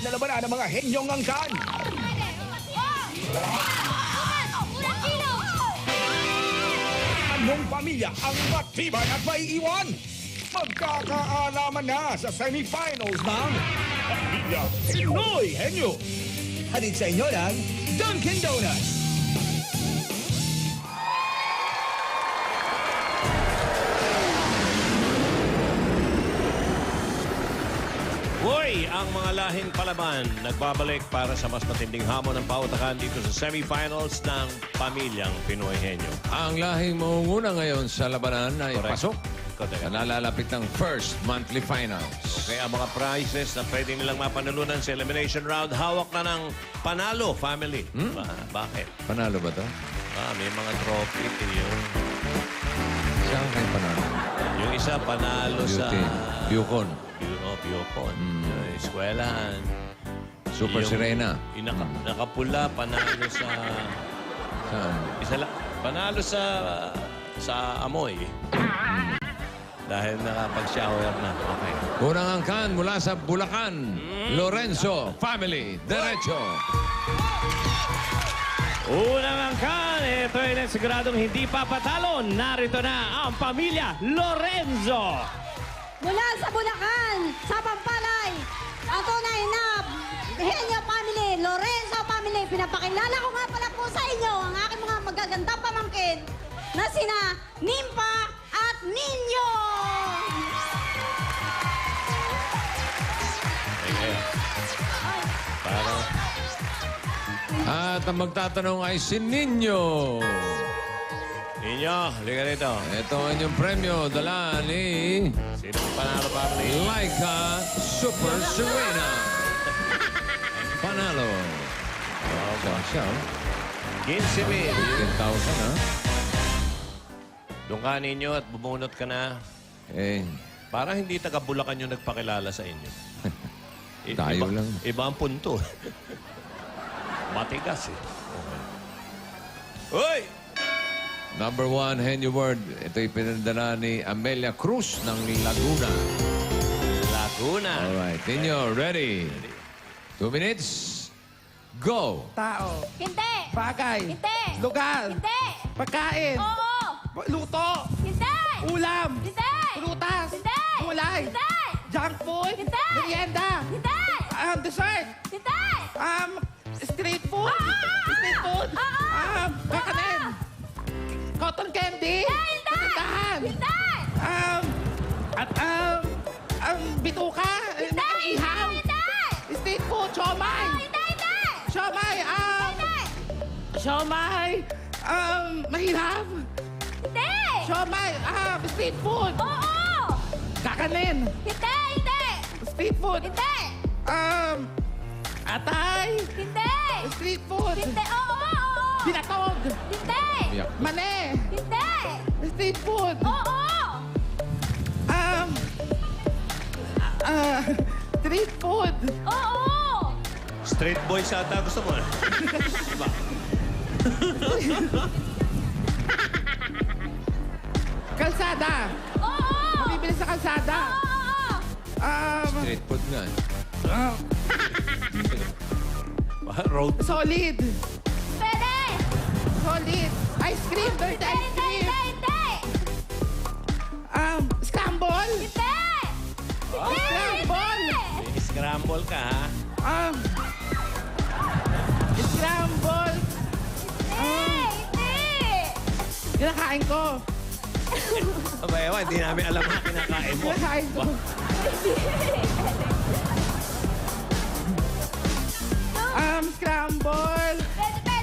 na labanan ng mga henyong angkan. Anong pamilya ang matibay at maiiwan? Magkakaalaman na sa semifinals ng Pamilya Pinoy Henyo. Hatid sa inyo ng Dunkin' Donuts. Hoy, ang mga lahing palaban nagbabalik para sa mas matinding hamon ng pautakan dito sa semifinals ng Pamilyang Pinoy Henyo. Ang lahing mangunguna ngayon sa labanan ay Correct. pasok Correct. na nalalapit ng first monthly finals. Kaya mga prizes na pwede nilang mapanalunan sa elimination round, hawak na ng Panalo family. Bakit? Panalo ba to? May mga trophy yun. Saan kayo panalo? Yung isa, panalo sa... Bucon. Biocon. Yung eskwelahan. Super Yung- Sirena. Yung nakapula, panalo sa... Saan? Isa lang, panalo sa amoy. Dahil nakapag-shower na. Okay. Unang angkan mula sa Bulacan. Lorenzo Family. Derecho. Unang angkan, ito ay siguradong hindi papatalo. Narito na ang pamilya Lorenzo. Mula sa Bulacan, sa Pampalay, ang tunay na Henyo Family, Lorenzo Family. Pinapakilala ko nga pala po sa inyo ang aking mga magagandang pamangkin na sina Nimpa at Ninyo. Okay. Para... At ang magtatanong ay si Nino. Ninyo, halika rito. Ito ang inyong premyo. Dala ni Sino ang panalo family? Laika Super Serena. Panalo. Siya, oh. 15,000. 10,000, ha? Doon ka ninyo at bumunot ka na. Eh, Para hindi taga Bulacan yung nagpakilala sa inyo. Tayo lang. Iba ang punto. Matigas eh. Okay. Uy! number 1, Henry Word. Ito'y pinadala ni Amelia Cruz ng Laguna. Laguna. Alright, Nino, ready? 2 minutes. Go! Tao. Hindi. Bagay. Hindi. Lugar. Hindi. Pagkain. Oo. Luto. Hindi. Ulam. Hindi. Prutas. Hindi. Gulay. Hindi. Junk food. Hindi. Merienda. Hindi. Dessert. Hindi. Street food. Street food. Kakanin. Cotton candy. Hindi. Tindahan. Hindi. Bituka. Hindi. Ihaw. Hindi. Street food. Siomay. Hindi. Hindi. Siomay. Hindi. Siomay. Mahirap. Hindi. Siomay. Street food. Oo. Kakanin. Hindi. Hindi. Street food. Hindi. Atay. Hindi. Street food. Hindi. Oo. Binatog. Hindi. Biyak. Mane. Hindi. Street food. Oo. Street food. Oo. Street boys ata gusto mo. Diba? Kalsada. Oo. Mabibili sa kalsada. Oo. Street food nga. Road. Solid. Pwede. Solid. Ice cream. Dirty Hindi. ice Hindi. cream. Hindi. Scramble. Hindi. Scramble. Scramble ka, ha? Scramble. Hindi. Kinakain ko. Aba, ewan, hindi namin alam na kinakain mo. Kinakain ko. Scramble. Pwede.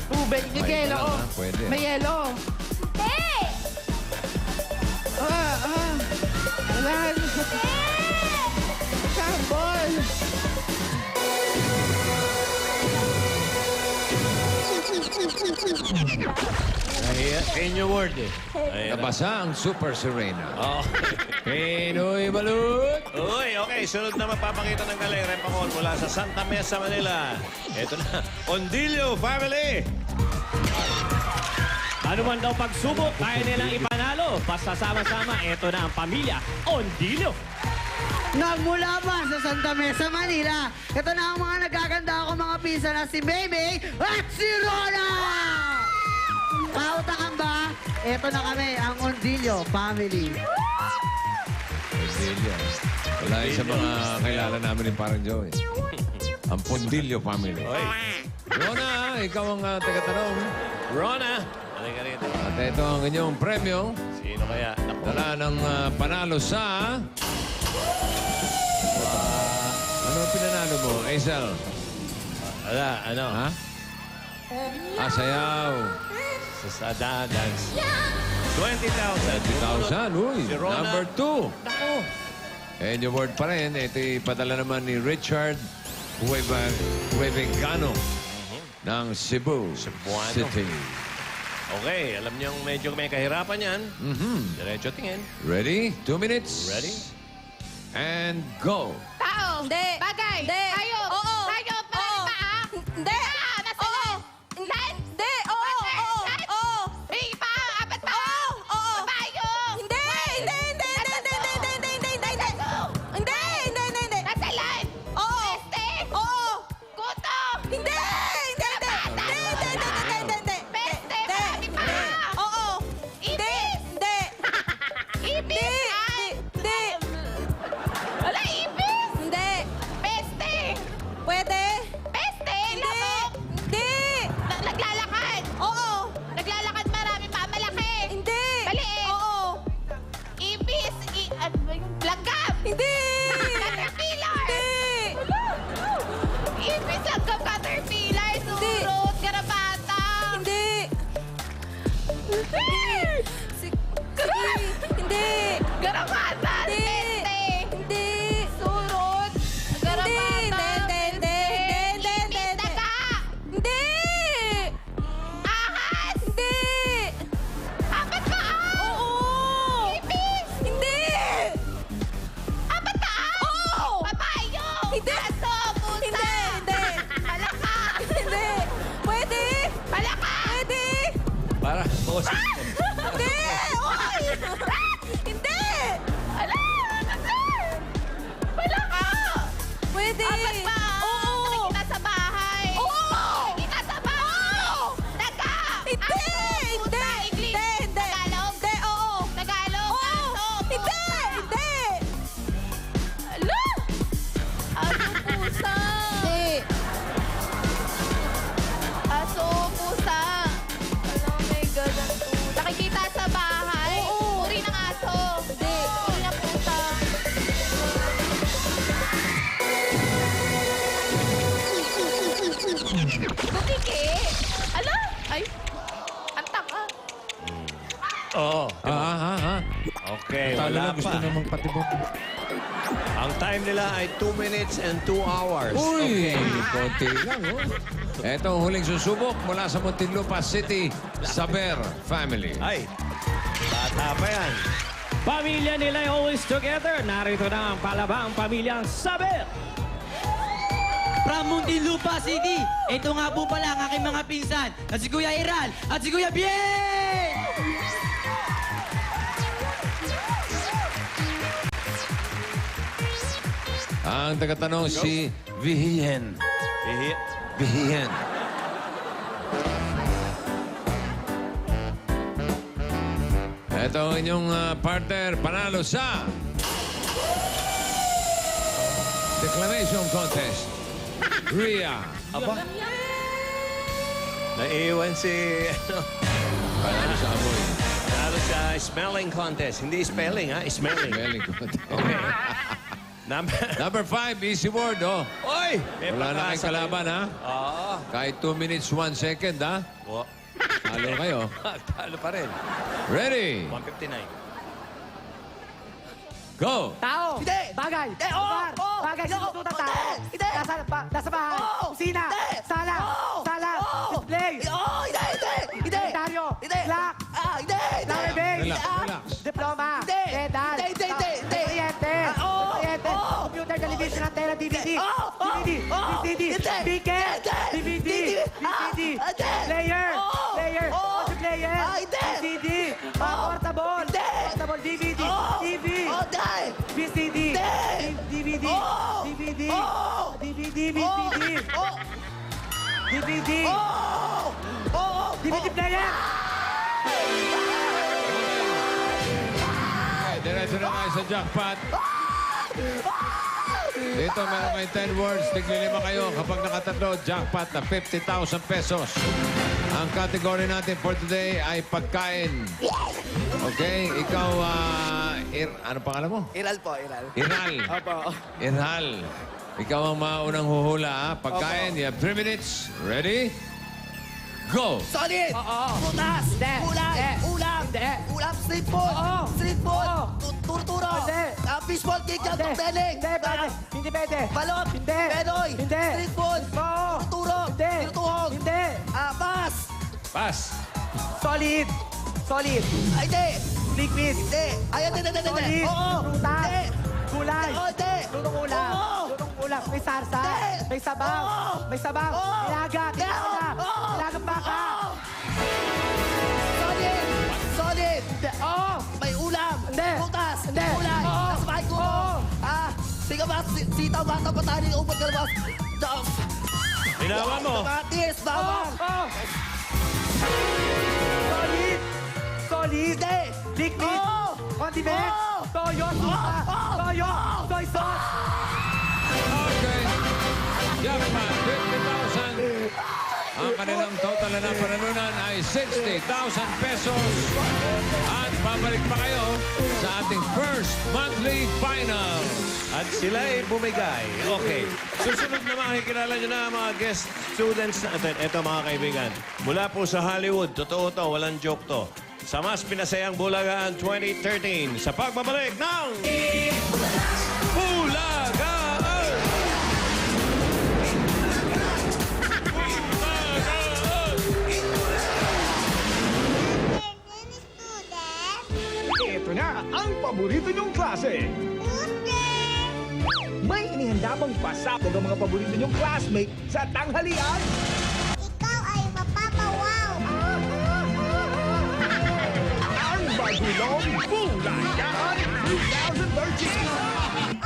Tubig. May May yelo. lang, ha? Pwede. May yelo. Hindi. Wala. Hindi. Scramble. Inyo word eh. Ayan. Nabasa ang Super Serena. Oh. Pinoy Balut! Uy, okay. Sunod na mapapakita ng galing Repacol mula sa Santa Mesa, Manila. Ito na, Ondilio Family. Ano man daw pagsubok, kaya nilang ipanalo. Basta sama-sama, ito na ang pamilya Ondilio. Nagmula pa sa Santa Mesa, Manila. Ito na ang mga nagaganda ako mga pinsan na si Maymay at si Rona! Kautakan ba? Ito na kami, ang Ondillo Family. Pundilyo. Wala yun sa mga kilala namin ni Parang Joey. Ang Pundilyo family. Oy, Rona, ikaw ang taga-tanong. Rona. Halika rito. At ito ang inyong premyo. Sino kaya? Naku. Dala ng panalo sa... ano ang pinanalo mo, Hazel? Wala, ano? Ha? Sayaw. Sa dance. 20,000. 20,000. Uy, Si Rona. number 2. Naku. And your word pa rin, ito ipadala naman ni Richard Huevegano ng Cebu Cebuano. City. Okay, alam niyong medyo may kahirapan yan. Diretso tingin. Ready? 2 minutes. Ready? And go. Tao. Hindi. Bagay. Hindi. Hayop. Oo. Hayop. Oo. Paa. Hindi. Nasa Oo. land. Land. Hindi. Oo. Water. Oo. Land. Oo. May paa. Apat paa. Oo. Kabayo. Hindi. Hindi. Hindi. Hindi. Hindi. Hindi. Hindi. Hindi. Hindi. Hindi. Hindi. Hindi. Hindi. Nasa land. Oo. Peste. Oo. Kuto. Hindi. Hindi. Hindi. Hindi. Hindi. Hindi. Hindi. Hindi. Peste. Hindi. Marami paa. Oo. Ipis. Hindi. Ipis. Ay. Hindi. Wala ipis. Hindi. Peste. Pwede. Peste. Hindi. Lamok. Hindi. Naglalakad. Oo. Naglalakad marami pa. Malaki. Hindi. Maliit. Oo. Ipis. Ano ba yung langgam? Hindi. Caterpillar. Hindi. Ipis, langgam, caterpillar, surot, garapata. Hindi. Sige. Hindi. Garapata. Hindi. Peste. Hindi. Surot. Garapata. Hindi. Ipis, daga. Hindi. Ahas. Hindi. Apat paa. Oo. Ipis. Hindi. Apat paa. Oo. Papayo. Hindi. Aso. Pusa. Hindi. Hindi. Palaka. Hindi. Pwede. Palaka. Pwede. Para, boss. Hindi. Oy. Hindi. Ala. Kasi. Palaka. Pwede. Apat paa. Oo. Nakikita sa bahay. Oo. Nakikita sa bahay. Daga. Hindi. Aso. Hindi. Pusa. Iglis. Hindi. Hindi. Tagalog. Hindi. Oo. Tagalog. Oo. Aso. Hindi. Hindi. Ala. Aso. Pusa. Hindi. Aso. Pusa. Oh my God. Nakikita sa bahay. Oo. Uri ng aso. Hindi. Uri ng pusa. Butiki. Ala. Ay. Ang taka. Oo. Ha? Okay, Talo wala na, gusto pa. namang patibok. Ang time nila ay 2 minutes and 2 hours. Uy, konti lang, oh. Ito ang huling susubok mula sa Muntinlupa City, Saber Family. Ay, bata pa yan. Pamilya nila ay always together. Narito na ang palabang pamilyang Saber. From Muntinlupa City, ito nga po pala ang aking mga pinsan na si Kuya Iral at si Kuya Bien! Ang tagatanong si Vihien. Ihi. Vihien. Ito ang inyong partner, panalo sa Declamation Contest. Ria. Aba. Naiwan si... Panalo sa amoy. Ano sa smelling contest. Hindi spelling, ha? Smelling. Smelling contest. Okay. Number 5, easy word, oh. Oy! May Wala na kayong pag-asa kalaban, ha? Oo. Kahit 2 minutes, 1 second, ha? Oh. Talo kayo. Talo pa rin. Ready? 159. Go! Tao. Hindi. Bagay. Hindi. Oo. Lugar. Oo. Bagay. Hindi. Sinututang Hindi. tao. Hindi. Nasa bahay. Oo. Kusina. Hindi. Sala. Oo. Sala. Oo. Display. Oo. Hindi. Hindi. Hindi. Kalendaryo. Hindi. Clock. Hindi. Flower base. Relax, Ah. relax. Diploma. Hindi. Medal. Hindi. Hindi. Hindi. Hindi. Kuryente. Oo. Kuryente. Oo. Computer, television, antena, DVD. Oo. DVD. Oo. VCD. Hindi. Speaker. Hindi. DVD. Ah. VCD. Hindi. Player. Oo. Player. Oo. Multiplayer. Ah, hindi. VCD. Portable. Hindi. Portable DVD. Oo. TV. Oo. Hindi. VCD. Hindi. DVD. DVD player. Okay, diretso na kayo sa jackpot. Dito meron kayo 10 words. Tiglilima kayo. Kapag nakatatlo, jackpot na 50,000 pesos. Ang category natin for today ay pagkain. Okay? Ikaw, ano pangalan mo? Iral po, Iral. Iral. Opo. Iral. Ikaw ang maunang huhula, ha? Pagkain, you have 3 minutes. Ready? Go! Solid! Putas! Gulay! Ulam! Ulam! Street food! Street food! Turturo! Fishball cake! Jantong beling! Hindi pwede. Balot! Hindi. Penoy! Hindi. Street food! Oo. Turturo! Hindi. Tinutuhog! Hindi. Pass! Pass. Solid. Solid. Ay, hindi! Liquid. Hindi! Ay, hindi! Solid. Oo! Prutas. Hindi! Gulay. Oo, hindi! Lutong ulam. Oo. Lutong ulam. May sarsa. Hindi. May sabaw. Oo. May sabaw. Oo. Nilaga. Hindi. Tinola. Oo. Nilagang baka. Oo. Solid! Solid! Oo. May ulam! Hindi. Prutas! Hindi. Gulay! Oo. Nasa bahay ko! Oo. Sitaw, bata, patani, upot, kalabas! Binawa mo. Kamatis! Bawang! Oo. Solid. Solid. Hindi! Liquid. Oo. Condiment. Oo. Toyo. Suka. Oo. Toyo. Soy sauce. Okay. Jackpot, 50,000. Ang kanilang total na panalunan ay 60,000 pesos. At babalik pa kayo sa ating first monthly final. At sila ay bumigay. Okay. Susunod na makikilala nyo na ang mga guest students natin. Ito mga kaibigan. Mula po sa Hollywood. Totoo to. Walang joke to. Sa mas pinasayang Bulagaan 2013. Sa pagbabalik ng... Bulagaan! Ito na ang paborito niyong klase. May inihanda bang pasabog ang mga paborito niyong classmate sa tanghalian? Ikaw ay mapapawaw. Ang bagulong Bulagaan 2013!